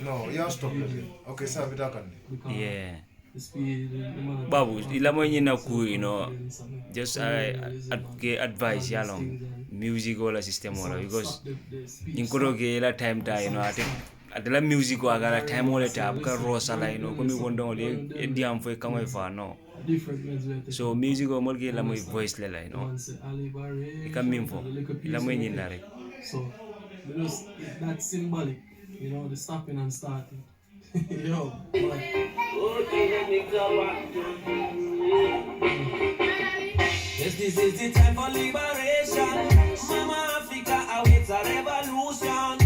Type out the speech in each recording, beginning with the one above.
No, you stop again. Okay, sir, we talk. Yeah. Babu, ila mo na ku, just advice ya long music wala system wala because inkoro ke ila time ta adala music wa gara time wala ta abka rosa la komi wondo le diam fo kamo fa no so music o mol ke la mo voice le la ikam mimfo ila mo na rek so because that's symbolic, the stopping and starting. Yo, yes, this is the time for liberation. Mama Africa awaits a revolution.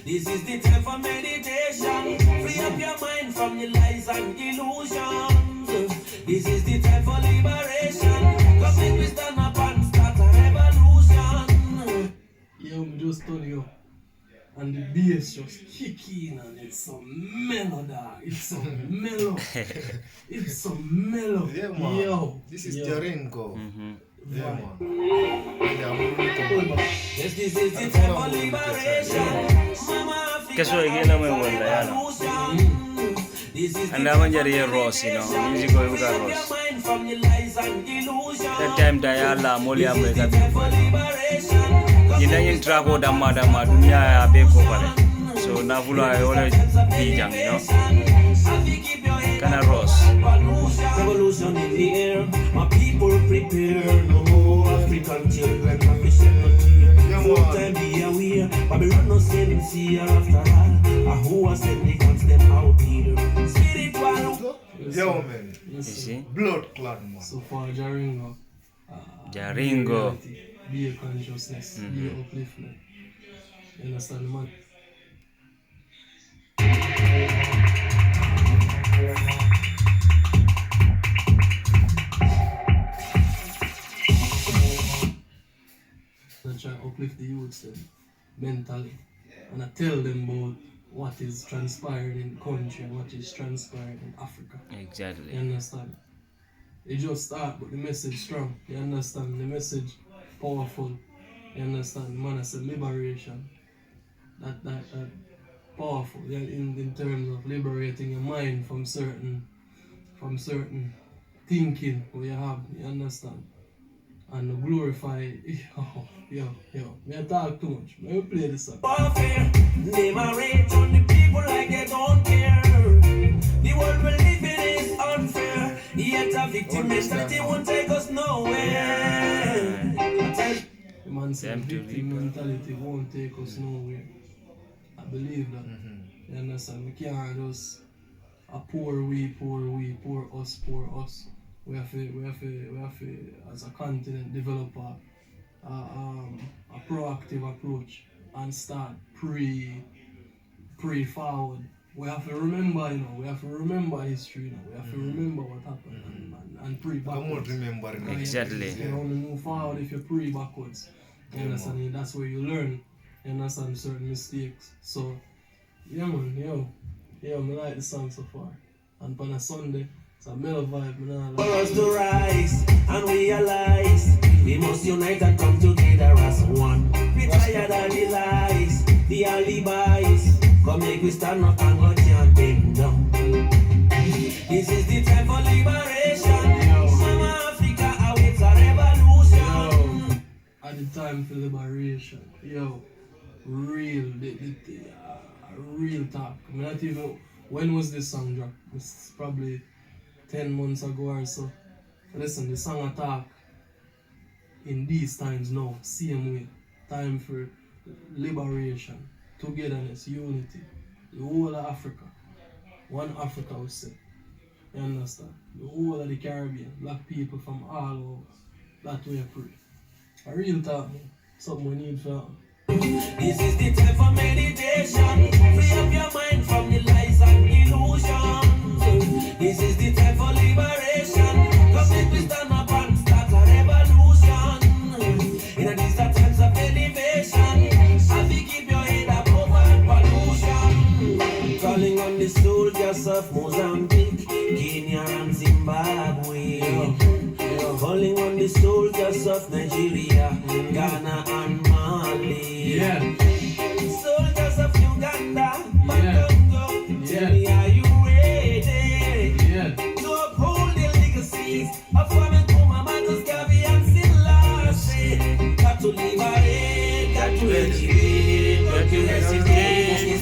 This is the time for meditation. Free up your mind from the lies and illusions. This is the time for liberation. Come make we stand up and start a revolution. Yo, me just told you. And the bass just kicking and it's so mellow, dog. It's so mellow. It's so mellow. Yeah, man. Yo. This is Jaringo. Yeah, man. Yes, this is the time for liberation. Keso igena mo wala yana anda manjari Ross music ko buka Ross that time da ya la moli amreka yinda yin trago dama dunia ya be ko pare so na vula ole bijang kana Ross revolution in the air, my people prepare. No more African children, my full time be aware. Babylon no sincere after all. Who was sent the guns them out here? Spiritual. Yo, man. you see Blood clot, man. So for Jaringo. Be a consciousness, be a upliftment. You understand, man? I try to uplift the youths mentally, and I tell them about what is transpiring in the country and what is transpiring in Africa. exactly You understand? It just start, but the message strong. You understand? The message powerful. You understand? Man, I said liberation. That powerful. Yeah, in terms of liberating your mind from certain thinking what you have. You understand? And glorify. Yo. Me talk too much. Let me play this song. Warfare. They rage on the people like they don't care. The world we live in is unfair. Yet a victim mentality won't take us nowhere. The man said victim mentality won't take us nowhere. I believe that. You understand? We can't just a poor us. We have to as a continent develop a proactive approach and start pre-forward. We have to remember, we have to remember history, we have to remember what happened and pre-backwards. exactly You can only move forward if you pre-backwards. You understand? That's where you learn. You understand certain mistakes. So, yeah, man, yo, me like the song so far. And on a Sunday, it's a mellow vibe, man. For us to rise and realize we must unite and come together as one. We tired of the lies, the alibis. Come make we stand up and go chant them down. This is the time for liberation. Mama Africa awaits a revolution. At the time for liberation, real talk. I mean, not even, when was this song dropped? It's probably 10 months ago or so. Listen, the song attack in these times now, same way. Time for liberation, togetherness, unity. The whole of Africa. One Africa we say. You understand? The whole of the Caribbean, black people from all over. That way I pray. A real talk, man. Something we need for. This is the time for meditation. Free up your mind from the lies and illusions. This is the time for liberation. Come let me stand up and start a revolution. In these times of elevation, have to keep your head above pollution. Calling on the soldiers of Mozambique, Kenya and Zimbabwe. Calling on the soldiers of Nigeria, Ghana and Mali. Soldiers of Uganda,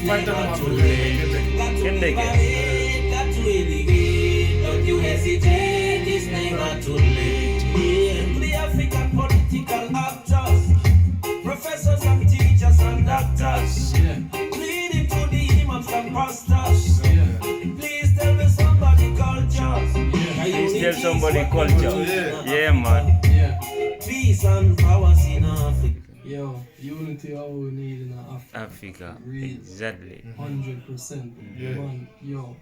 fight them never up too with late. it. Got to Can they get? innovate, got to elevate. Don't you hesitate, it's never too late. Yeah. The African political actors, professors and teachers and doctors, Yeah. leading to the imams and pastors. Yeah. Please tell me somebody cultures. Please tell somebody culture. Yeah, man. Yeah. Peace and powers in Africa. Yo, unity all we need in Africa. Africa. Real. Exactly. 100%. Yeah. Man, yo.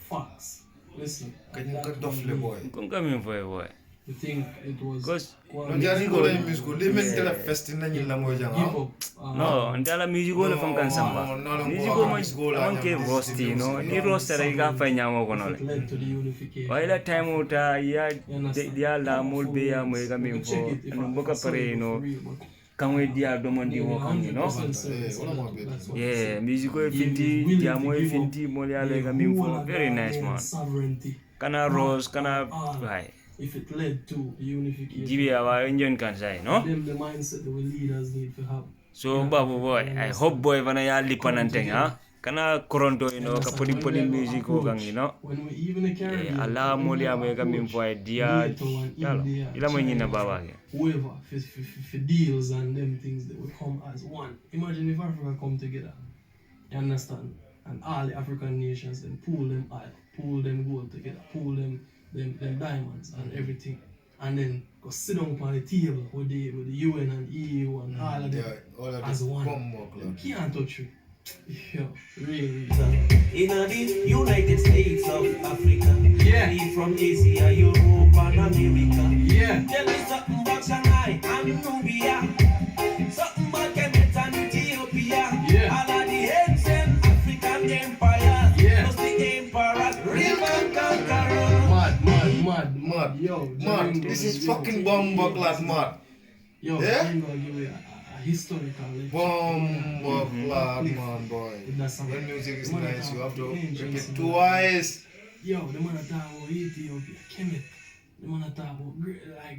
Facts. Listen. Can you that cut was off the me. boy? Come come in for a boy. You think it was Because No, jari ko la music ko. Li men kala festi na nyila mo jang. give up. no, ndala music wala fam kan samba. no, Music no, ko music ko la man ke nyama rosti, music, no. music. Ni roster ay ka fa nyama ko no. It led to the unification. Wala time uta ya You understand? dia la mol be ya mo ka min You check fo. it if Anu I boka saw it pare for no. real, but Kan we dia do mon di nearly wo kan you know. 100% certain, Yeah, so what am I that- better? that's what I Yeah, said. music ko He was finti willing dia to mo give up finti mo ya le the ka min fo. whole Very nice Ghanaian man. sovereignty. Kana rose kana all. right. If it led to unification, Give our Indian kan say, no? them the mindset that we leaders need to have. So babu boy, I hope boy vana ya lipanan teng ha. Kana koronto you know ka podi podi music ko kang you know. When we even the Caribbean, Allah when we molia mo ka min approach fo dia. NATO and Yalo. India, Ila mo China, nyina baba ke. whoever for deals and them things that will come as one. Imagine if Africa come together, you understand, and all the African nations then pool them oil, pool them gold together, pool them diamonds and everything, and then go sit down on the table with the UN and EU and all of them Yeah, all of as the one. bomb You club. can't touch you. Yo, really. In the United States of Africa, Yeah. we from Asia, Europe, and America. Yeah. Tell me something about Shanghai and Nubia, something about Kemet and Ethiopia. Yeah. All of the ancient African empires, Yeah. plus the emperors, real man conqueror. Mad. Yo, Mad. Jaringo, This is yo, fucking bomb clad mad. Yo, Yeah? Jaringo give you a historical lecture. Bomb clad man, boy. With that song. When music is The man nice, talk you have to about angels repeat and twice. Yo, the man that talk about Ethiopia, Kemet. The man that talk about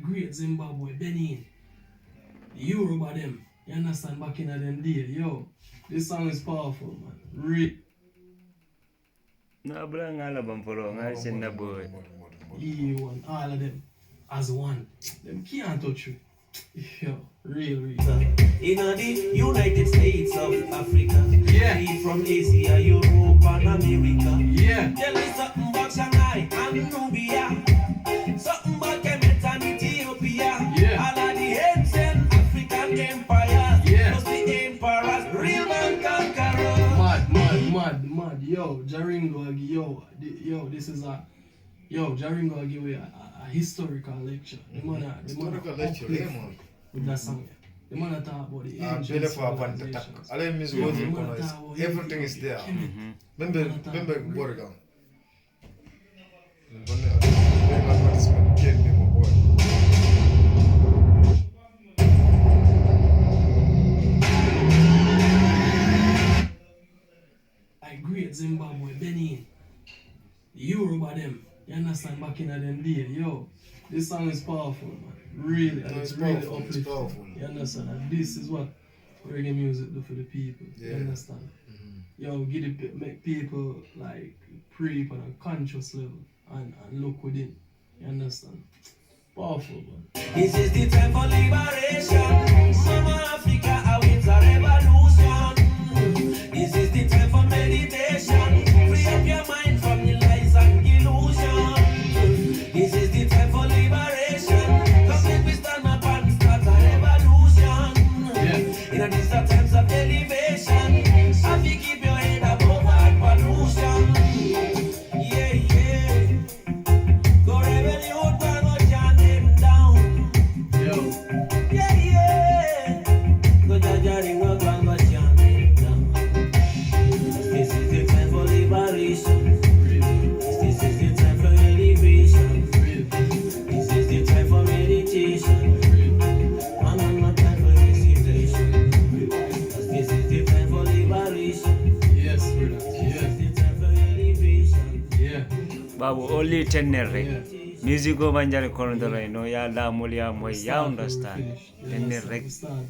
great Zimbabwe, Benin. The Yoruba them. You understand? Back in them day. Yo, this song is powerful, man. Na bla ngala bam polo ngal sen na boy. EU and all of them as one. Them can't touch you. Yo, real. In the United States of Africa, Yeah. we from Asia, Europe, and America. Yeah. Tell me something about Shanghai and Nubia, something about Kemet and Ethiopia. Yeah. All of the ancient African empires, Yeah. plus the emperors, real man conqueror. Mad. Yo, Jaringo, this is Jaringo, I give you a historical lecture. The man Historical lecture, yeah, man. with that song. The man talk about the Ah, ancient bele for a band attack. civilizations. All music Yeah, was the man recognized. talk about Everything is there. Kemet. Remember Borga. Advertisement killed me, my boy. Like great Zimbabwe, Benin, the Yoruba them. You understand? Back in them day, yo, this song is powerful, man. Really, and No, it's it's really powerful, it's uplifting. powerful. You understand? And this is what reggae music do for the people. You Yeah. understand? Yo, make people like pray on a conscious level and look within. You understand? Powerful, man. This is the time for liberation. Mama Africa awaits a revolution. This is the time for meditation. Free up your mind from the lies and illusion. This is the time for liberation. Come let me stand up and start a revolution. Yeah. In these times of elevation, have you keep your head above all pollution. Yeah. Go rebel youth, go jam them down. Yo, Yeah. Go Jaringo, go jam them down. This is the time for liberation. really, This is the time for elevation. really, This is the time for meditation. really. I'm not time for hesitation. This is the time for liberation. Yes, brother. This Yeah, is the time for elevation. yeah, Babu only tenner yeah. rek. Music go banjare koronto rai no ya la molia mo ya understand. Tenner rek. We start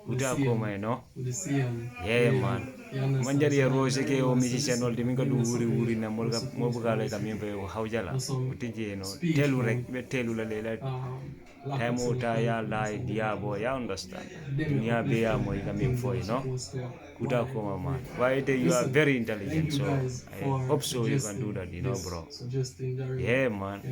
with Uta the ko CM, mai no. with the CM. Yeah man. manjari ya rose ke o musician ol diminga du wuri na mo buga le kamimbe o hawjala utije no telu rek be telu la lela time ota ya lai diabo ya understand dunia be ya mo kamim foi no kuda ko mama why you are very intelligent, so I hope so you can do that, bro. Yeah, man.